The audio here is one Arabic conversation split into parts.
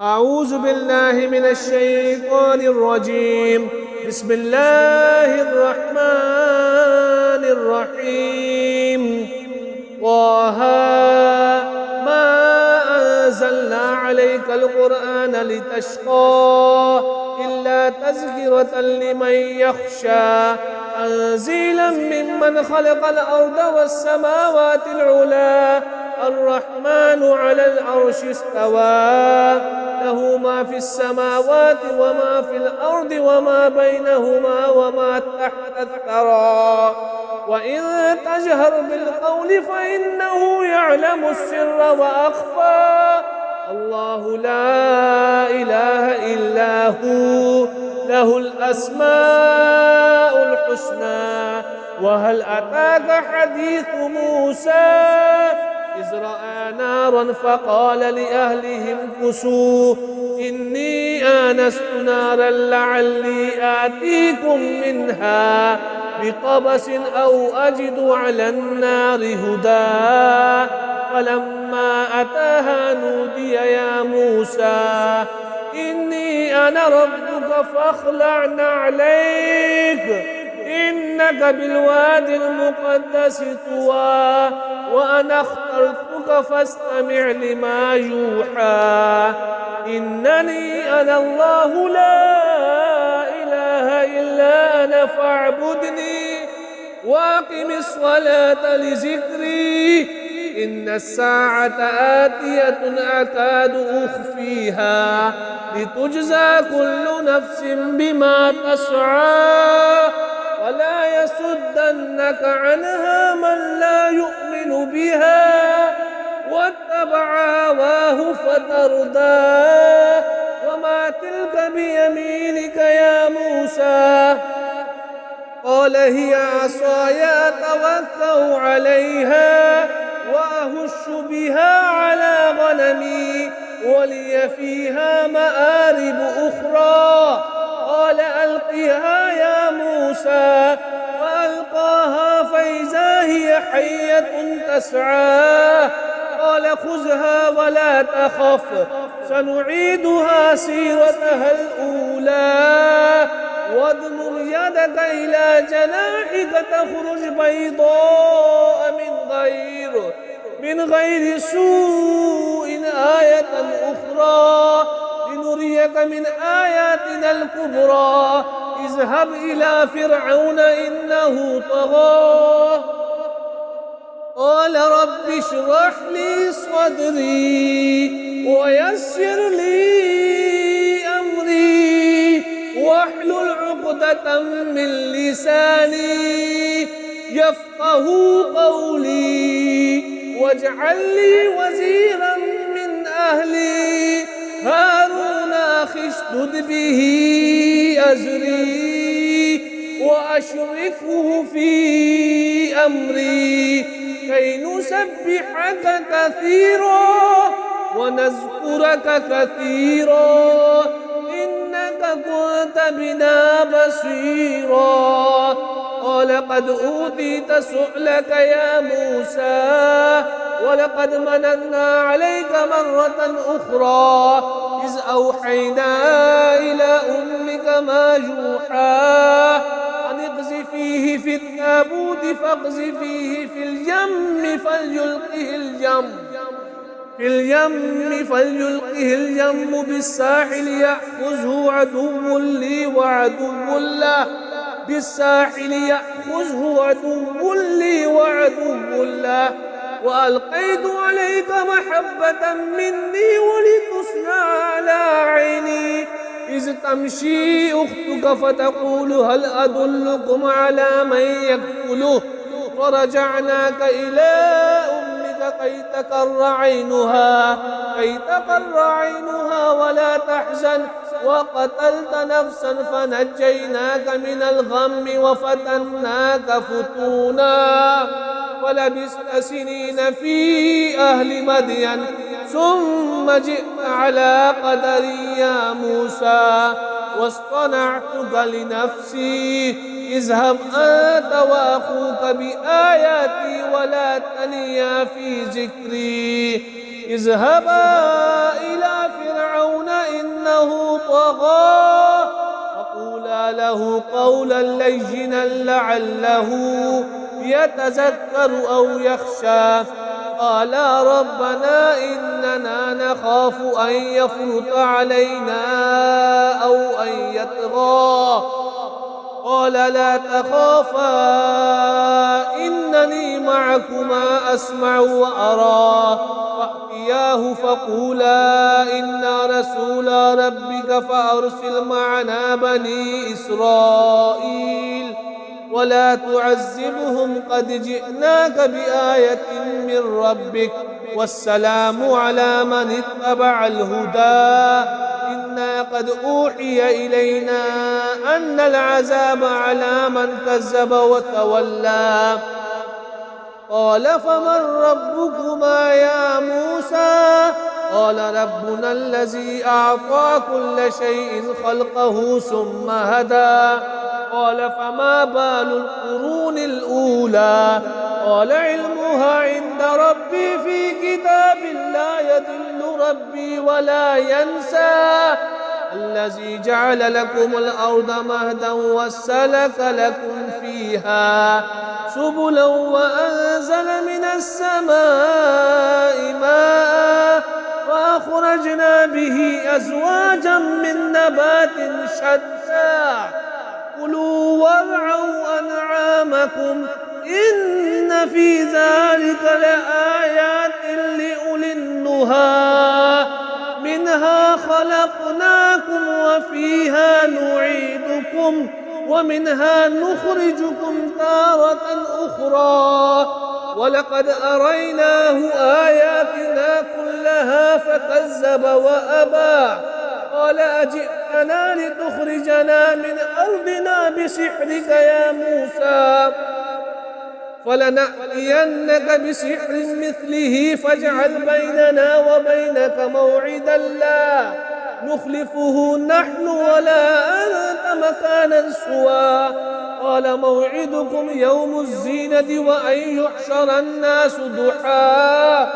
أعوذ بالله من الشيطان الرجيم. بسم الله الرحمن الرحيم. طه ما أنزلنا عليك القرآن لتشقى إلا تذكرة لمن يخشى تنزيلا ممن خلق الأرض والسماوات العلى الرحمن على العرش استوى له ما في السماوات وما في الأرض وما بينهما وما تحت الثرى وإن تجهر بالقول فإنه يعلم السر وأخفى الله لا إله إلا هو له الأسماء الحسنى. وهل أتاك حديث موسى إذ رأى نارا فقال لأهلهم كثوا إني آنست نارا لعلي آتيكم منها بقبس أو أجد على النار هدى فلما أتاها نودي يا موسى إني أنا ربك فاخلع نعليك إنك بالواد المقدس طوى وأنا اخترتك فاستمع لما يوحى إنني أنا الله لا إله إلا أنا فاعبدني وأقم الصلاة لذكري إن الساعة آتية أكاد أخفيها لتجزى كل نفس بما تسعى ولا يصدنك عنها من لا يؤمن بها واتبع هواه فتردى وما تلك بيمينك يا موسى قال هي عصاي أتوكأ عليها وأهش بها على غنمي ولي فيها مآرب أخرى قال ألقها يا موسى فألقاها فإذا هي حية تسعى قال خذها ولا تخف سنعيدها سيرتها الأولى واضمم يدك إلى جناحك تخرج بيضاء من غير سوء آية أخرى لنريك من آياتنا الكبرى اذهب إلى فرعون إنه طغى قال رب اشرح لي صدري ويسر لي أمري واحلل عقدة من لساني يفقه قولي واجعل لي وزيرا من أهلي هارون أخي اشدد به أزري وأشركه في أمري كي نسبحك كثيرا ونذكرك كثيرا إنك كنت بنا بصيرا قال قد أوتيت سؤلك يا موسى ولقد مننا عليك مرة أخرى إذ أوحينا إلى أمك ما يوحى أن اقذفيه في التابوت فاقذفيه في اليم فليلقه اليم بالساحل يأخذه عدو لي وعدو له وألقيت عليك محبة مني ولتصنع على عيني إذ تمشي أختك فتقول هل أدلكم على من يكفله ورجعناك إلى أمك كي تقر عينها ولا تحزن وقتلت نفسا فنجيناك من الغم وفتناك فتونا ولبثت سنين في أهل مدين ثم جئت على قدري يا موسى واصطنعتك لنفسي اذهب أنت وأخوك بآياتي ولا تنيا في ذكري اذهبا إلى فرعون طغى فقولا له قولا لينا لعله يتذكر أو يخشى. قالا ربنا إننا نخاف أن يفرط علينا أو أن يطغى. قال لا تخافا إنني معكما أسمع وأرى. فأتياه فقولا إنا رسول ربك فأرسل معنا بني إسرائيل ولا تعذبهم قد جئناك بآية من ربك والسلام على من اتبع الهدى. إنا قد أوحي إلينا أن العذاب على من كذب وتولى. قال فمن ربكما يا موسى؟ قال ربنا الذي أعطى كل شيء خلقه ثم هدى. قال فما بال القرون الأولى؟ قال علمها عند ربي في كتاب لا يضل ربي ولا ينسى. الذي جعل لكم الأرض مهدا وسلك لكم فيها سبلا وأنزل من السماء ماء فأخرجنا به أزواجا من نبات شتى كلوا وارعوا أنعامكم إن في ذلك لآيات لأولي النهى. منها خلقناكم وفيها نعيدكم ومنها نخرجكم تارة أخرى. ولقد أريناه آياتنا كلها فكذب وأبى. قال أجئتنا لتخرجنا من أرضنا بسحرك يا موسى؟ فلنأتينك بسحر مثله فاجعل بيننا وبينك موعدا لا نخلفه نحن ولا أنت مكانا سوى. قال موعدكم يوم الزينة وأن يحشر الناس ضحى.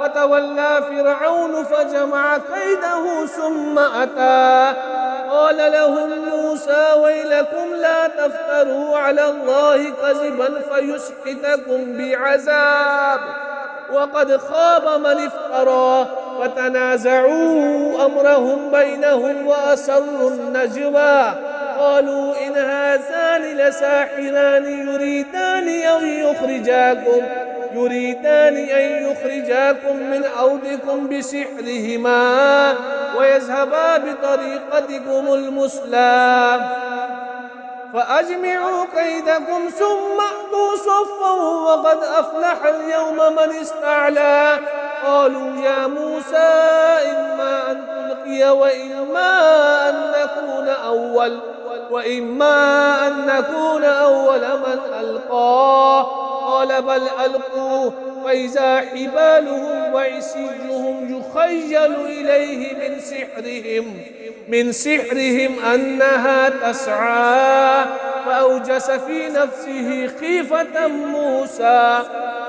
فتولى فرعون فجمع كيده ثم أتى. قال لهم موسى ويلكم لا تفتروا على الله كذبا فيسحتكم بعذاب وقد خاب من افترى. فتنازعوا أمرهم بينهم وأسروا النجوى. قالوا إن هذان لساحران يريدان أن يخرجاكم من أرضكم بسحرهما ويذهبا بطريقتكم المثلى فأجمعوا كيدكم ثم أتوا صفا وقد أفلح اليوم من استعلى. قالوا يا موسى إما أن تلقي وإما أن نكون أول من ألقى. قال بل ألقوا فإذا حبالهم وعصيهم يخيل إليه من سحرهم أنها تسعى. فأوجس في نفسه خيفة موسى.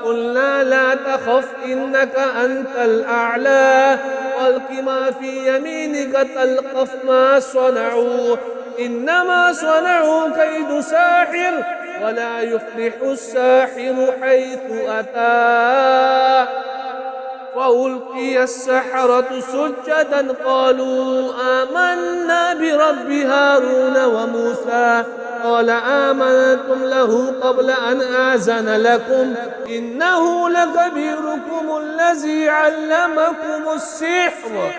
قلنا لا تخف إنك أنت الأعلى والق ما في يمينك تلقف ما صنعوا إنما صنعوا كيد ساحر ولا يفلح الساحر حيث أتى. فألقي السحرة سجدا قالوا آمنا برب هارون وموسى. قال آمنتم له قبل أن آذن لكم إنه لكبيركم الذي علمكم السحر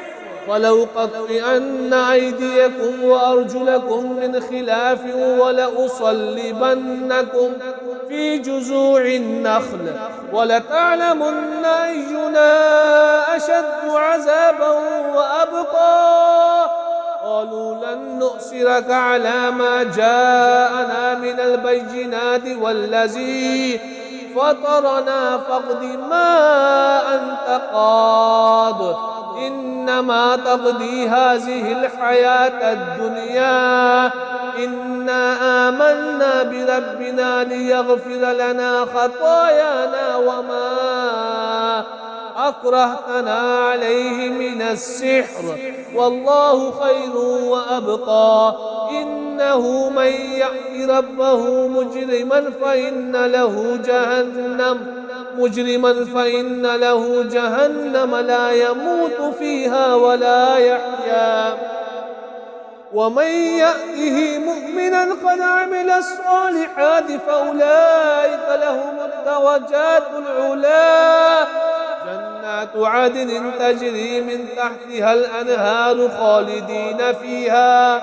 فلأقطعن أيديكم وأرجلكم من خلاف ولأصلبنكم في جذوع النخل ولتعلمن أينا أشد عذابا وأبقى. قالوا لن نؤثرك على ما جاءنا من البينات والذي فطرنا فاقض ما أنت قاض إنما تقضي هذه الحياة الدنيا إنا آمنا بربنا ليغفر لنا خطايانا أكرهتنا عليه من السحر والله خير وأبقى إنه من يأت ربه مجرما فإن له جهنم لا يموت فيها ولا يحيا ومن يأته مؤمنا قد عمل الصالحات فأولئك لهم الدرجات العلا جنات عدن تجري من تحتها الأنهار خالدين فيها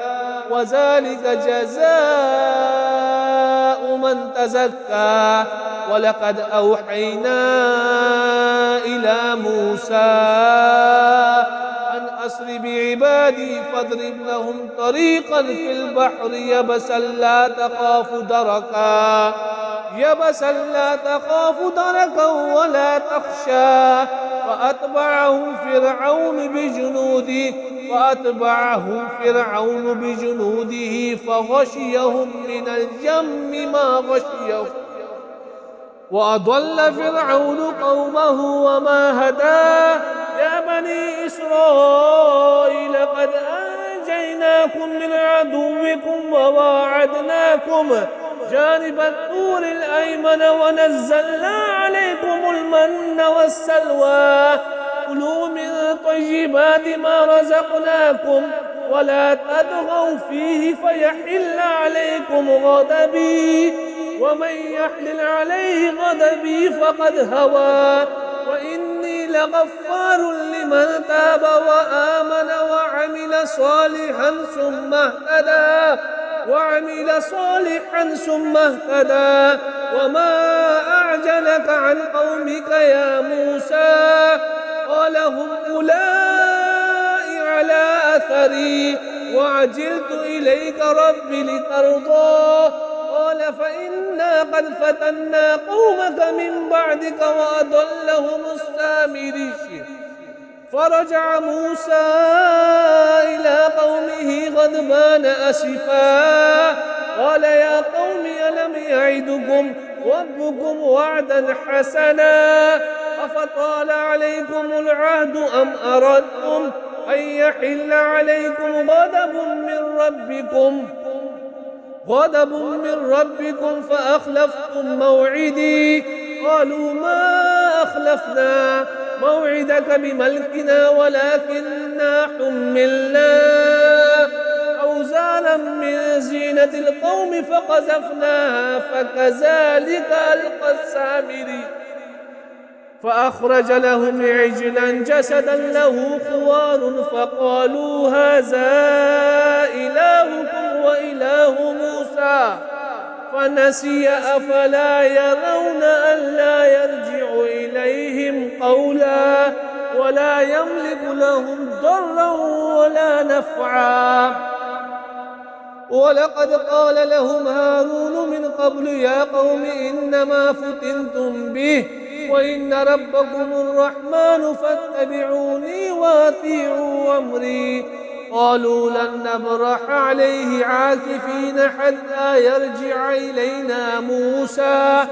وذلك جزاء من تزكى ولقد أوحينا إلى موسى أن أسر بعبادي فاضرب لهم طريقا في البحر يبسا لا تخاف دركا ولا تخشى فأتبعهم فرعون بجنوده فغشيهم من اليم ما غشيهم وأضل فرعون قومه وما هدى يا بني إسرائيل قد أنجيناكم من عدوكم وواعدناكم جانب الطور الأيمن ونزلنا عليكم المن والسلوى كلوا من طيبات ما رزقناكم ولا تطغوا فيه فيحل عليكم غضبي ومن يحلل عليه غضبي فقد هوى وإني لغفار لمن تاب وآمن وعمل صالحا ثم اهتدى وما أعجلك عن قومك يا موسى قال هم أولئك على أثري وعجلت إليك رب لترضى قال فإنا قد فتنا قومك من بعدك وأضلهم السامري فرجع موسى إلى قومه غضبان أسفا قال يا قوم ألم يعدكم ربكم وعدا حسنا أفطال عليكم العهد أم أردتم أن يحل عليكم غضب من ربكم فأخلفتم موعدي قالوا ما أخلفنا موعدك بملكنا ولكننا حملنا أوزارا من زينة القوم فقذفناها فكذلك ألقى السامري فأخرج لهم عجلا جسدا له خوار فقالوا هذا إلهكم وإله موسى فنسي أفلا يرون ألا يرجع إليهم قولا ولا يملك لهم ضرا ولا نفعا ولقد قال لهم هارون من قبل يا قوم إنما فتنتم به وإن ربكم الرحمن فاتبعوني وأطيعوا أمري قالوا لن نبرح عليه عاكفين حتى يرجع إلينا موسى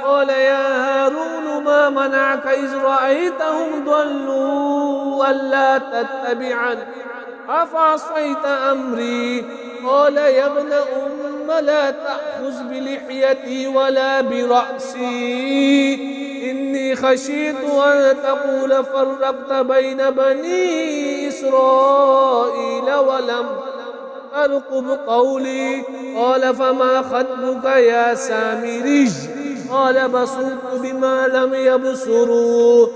قال يا هارون ما منعك إذ رأيتهم ضلوا ألا تتبعني أفعصيت أمري قال يا ابن أم لا تأخذ بلحيتي ولا برأسي إني خشيت أن تقول فرقت بين بني إسرائيل ولم ترقب قولي قال فما خطبك يا سامري قال بصرت بما لم يبصروا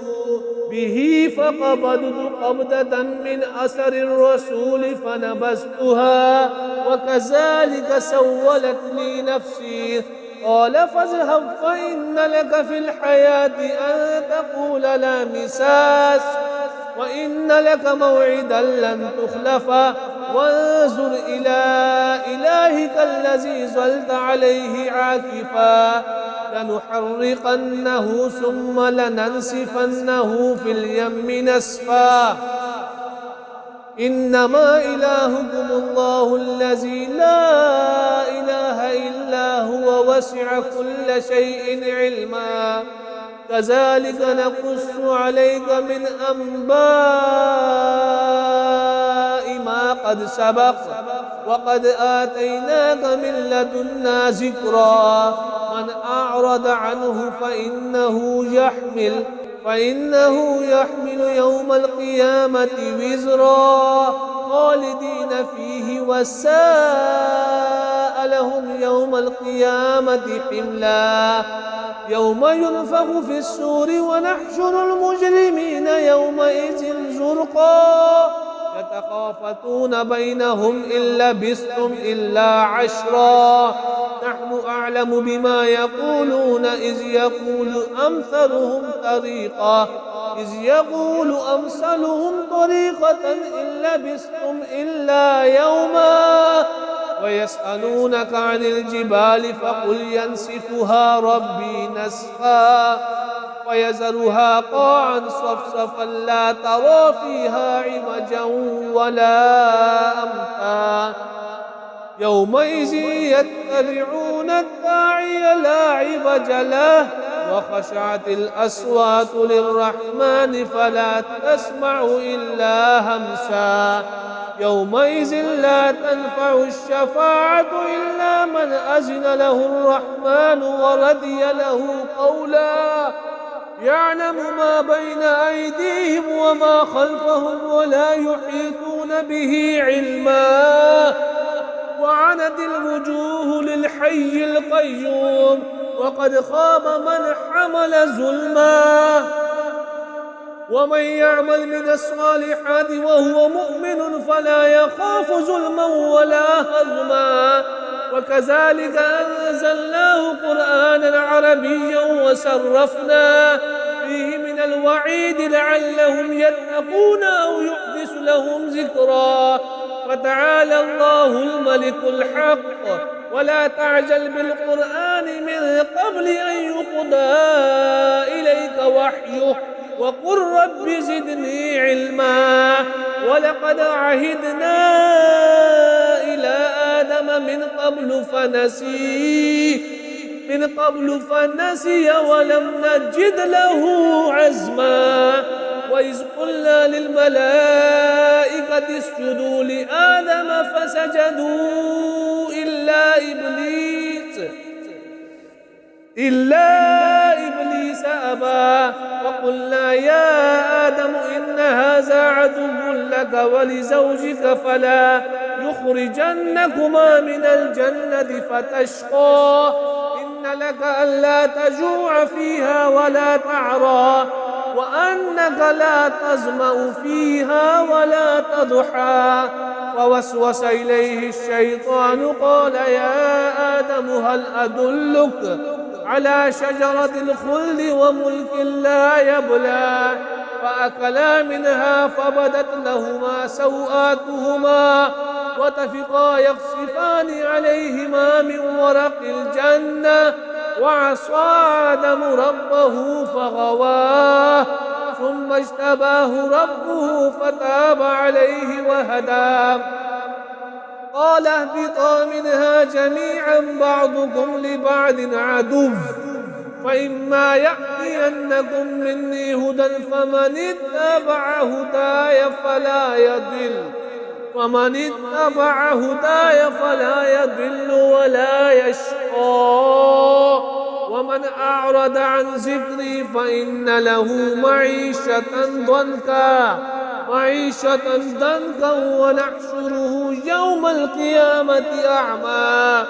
به فقبضت قبضة من أثر الرسول فنبذتها وكذلك سولت لي نفسي قال فاذهب فإن لك في الحياة أن تقول لا مساس وإن لك موعدا لن تخلفه وانظر إلى إلهك الذي ظلت عليه عاكفا لنحرقنه ثم لننسفنه في اليم نسفا إنما إلهكم الله الذي لا إله إلا هو وسع كل شيء علما كذلك نقص عليك من أنباء ما قد سبق وقد آتيناك من لدنا ذكرا من أعرض عنه فإنه يحمل يوم القيامة وزرا خالدين فيه وساء لهم يوم القيامة حملا يوم ينفخ في السور ونحشر المجرمين يومئذ زرقا يتخافتون بينهم إن لبثتم إلا عشرا نحن أعلم بما يقولون إذ يقول أمثلهم طريقة إن لبثتم إلا يوما ويسألونك عن الجبال فقل ينسفها ربي نسفا ويذرها قاعا صفصفا لا ترى فيها عوجا ولا أمتا يومئذ يتبعون الداعي لا عوج له وخشعت الأصوات للرحمن فلا تسمع إلا همسا يومئذ لا تنفع الشفاعة إلا من أذن له الرحمن ورضي له قولا يعلم ما بين أيديهم وما خلفهم ولا يحيطون به علما وعنت الوجوه للحي القيوم وقد خاب من حمل ظلما ومن يعمل من الصالحات وهو مؤمن فلا يخاف ظلما ولا هضما وكذلك أنزلناه قرآنا عربيا وصرفنا فيه من الوعيد لعلهم يتقون أو يحدث لهم ذكرا فتعالى الله الملك الحق ولا تعجل بالقرآن من قبل أن يقضى إليك وحيه وقل رب زدني علما ولقد عهدنا إلى آدم من قبل فنسي ولم نجد له عزما وإذ قلنا للملائكة اسجدوا لآدم فسجدوا إلا إبليس أبى وقلنا يا آدم إن هذا عدو لك ولزوجك فلا يخرجنكما من الجنة فتشقى إن لك ألا تجوع فيها ولا تعرى وأنك لا تظمأ فيها ولا تضحى فوسوس إليه الشيطان قال يا آدم هل أدلك على شجرة الخلد وملك لا يبلى فأكلا منها فبدت لهما سوآتهما وطفقا يخصفان عليهما من ورق الجنة وعصى آدم ربه فغواه ثم اجتباه ربه فتاب عليه وهدى قال اهبطا منها جميعا بعضكم لبعض عدو فإما يأتينكم مني هدى فمن اتبع هداي فلا يضل ولا يشقى ومن أعرض عن ذكري فإن له معيشة ضنكا ونحشره يوم القيامة أعمى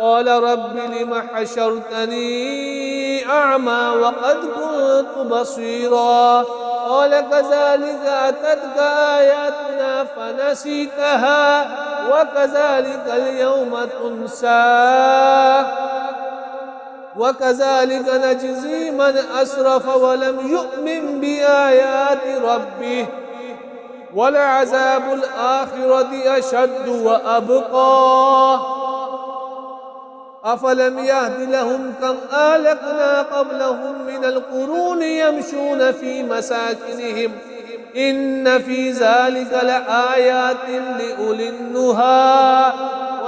قال رب لم حشرتني أعمى وقد كنت بصيرا قال كذلك أتتك آياتنا فنسيتها وكذلك اليوم تنسى وكذلك نجزي من أسرف ولم يؤمن بآيات ربه ولعذاب الآخرة أشد وأبقى أفلم يهد لهم كم أهلكنا قبلهم من القرون يمشون في مساكنهم إن في ذلك لآيات لأولي النهى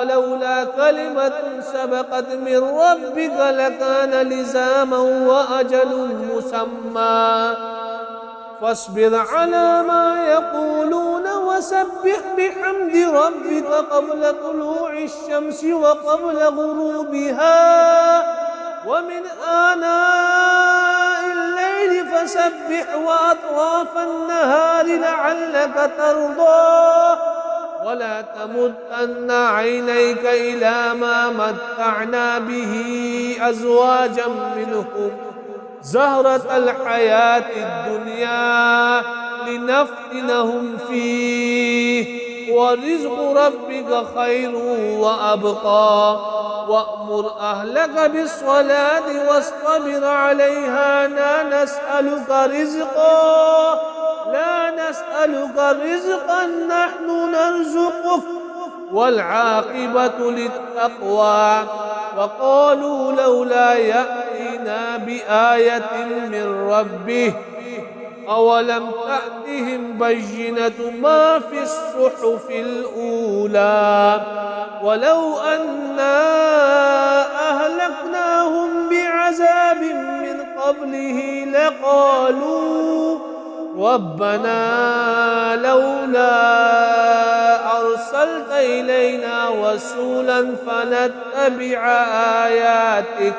ولولا كلمة سبقت من ربك لكان لزاما وأجل مسمى فاصبر على ما يقولون وسبح بحمد ربك قبل طلوع الشمس وقبل غروبها ومن آناء الليل فسبح وأطراف النهار لعلك ترضى ولا تمدن عينيك إلى ما متعنا به أزواجا منهم زهرة الحياة الدنيا لنفتنهم فيه ورزق ربك خير وأبقى وأمر أهلك بالصلاة واصطبر عليها لا نسألك رزقا نحن نرزقك والعاقبة للتقوى وقالوا لولا يأتينا بآية من ربه أولم تأتهم بينة ما في الصحف الأولى ولو أنا أهلكناهم بعذاب من قبله لقالوا ربنا لولا أرسلت إلينا رسولا فنتبع آياتك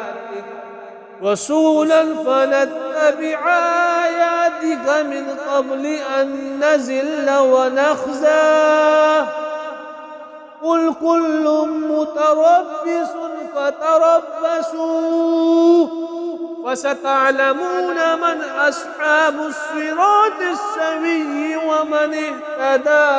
من قبل أن نزل ونخزى قل كل متربص فتربصوا فستعلمون من أصحاب الصراط السوي ومن اهتدى